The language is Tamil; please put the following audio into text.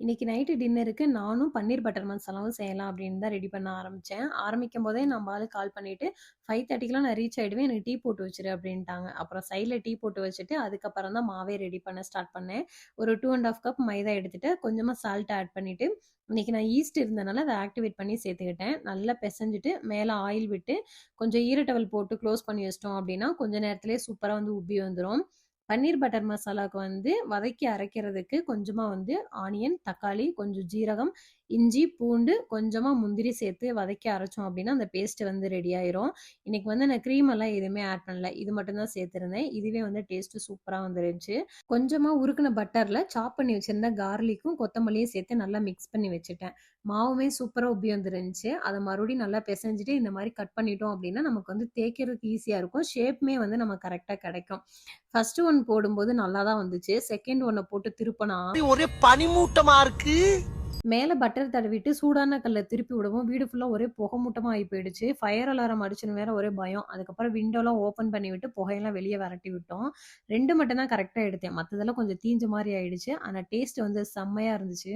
இன்னைக்கு நைட்டு டின்னருக்கு நானும் பன்னீர் பட்டர் மசாலாவும் செய்யலாம் அப்படின்னு தான் ரெடி பண்ண ஆரம்பிச்சேன். ஆரம்பிக்கும் போதே நம்ம ஆளு கால் பண்ணிட்டு 5:30க்குலாம் நான் ரீச் ஆயிடுவேன். எனக்கு டீ போட்டு வச்சுரு அப்படின்ட்டாங்க. அப்புறம் சைட்ல டீ போட்டு வச்சுட்டு, அதுக்கப்புறம் தான் மாவே ரெடி பண்ண ஸ்டார்ட் பண்ணேன். ஒரு 2 1/2 கப் மைதா எடுத்துட்டு, கொஞ்சமா சால்ட் ஆட் பண்ணிட்டு, இன்னைக்கு நான் ஈஸ்ட் இருந்தனால அத ஆக்டிவேட் பண்ணி சேர்த்துக்கிட்டேன். நல்லா பெசஞ்சுட்டு, மேல ஆயில் விட்டு, கொஞ்சம் ஈர டவல் போட்டு க்ளோஸ் பண்ணி வச்சுட்டோம் அப்படின்னா, கொஞ்ச நேரத்திலேயே சூப்பரா வந்து உப்பி வந்துரும். பன்னீர் பட்டர் மசாலாவுக்கு வந்து வதக்கி அரைக்கிறதுக்கு கொஞ்சமா வந்து ஆனியன், தக்காளி, கொஞ்சம் ஜீரகம், இஞ்சி, பூண்டு, கொஞ்சமா முந்திரி சேர்த்து வதக்கி அரைச்சோம் அப்படின்னா, அந்த பேஸ்ட் வந்து ரெடி ஆயிரும். இன்னைக்கு வந்து நான் கிரீம் எல்லாம் எதுவுமே ஆட் பண்ணல. இது மட்டும் தான் சேர்த்திருந்தேன். இதுவே வந்து டேஸ்ட் சூப்பரா வந்துருந்துச்சு. கொஞ்சமா உருக்குன பட்டர்ல சாப் பண்ணி வச்சிருந்த கார்லிக்கும், கொத்தமல்லியும் சேர்த்து நல்லா மிக்ஸ் பண்ணி வச்சுட்டேன். மாவுமே சூப்பரா உப்பி வந்துருந்துச்சு. அத மறுபடியும் நல்லா பெசஞ்சுட்டு இந்த மாரி கட் பண்ணிட்டோம் அப்படின்னா, நமக்கு வந்து தேய்க்கிறதுக்கு ஈஸியா இருக்கும். ஷேப்புமே வந்து நம்ம கரெக்ட்டா கிடைக்கும். ஃபர்ஸ்ட் ஒன் போடும்போது நல்லா தான் வந்துச்சு. செகண்ட் ஒன்ன போட்டு திருப்புனா, ஒரே பனிமூட்டமா இருக்கு. மேல பட்டர் தடவிட்டு சூடான கல்ல திருப்பி விடவும் வீடு ஃபுல்லா ஒரே புகை மூட்டமா ஆயி போயிடுச்சு. ஃபயர் அலாரம் அடிச்சுன்னு வேற ஒரே பயம். அதுக்கப்புறம் விண்டோலாம் ஓப்பன் பண்ணி விட்டு புகையெல்லாம் வெளிய விரட்டி விட்டோம். 2 மட்டும் தான் கரெக்ட்டா எடுத்தேன். மத்ததெல்லாம் கொஞ்சம் தீஞ்ச மாரி ஆயிடுச்சு. ஆனா டேஸ்ட் வந்து செம்மையா இருந்துச்சு.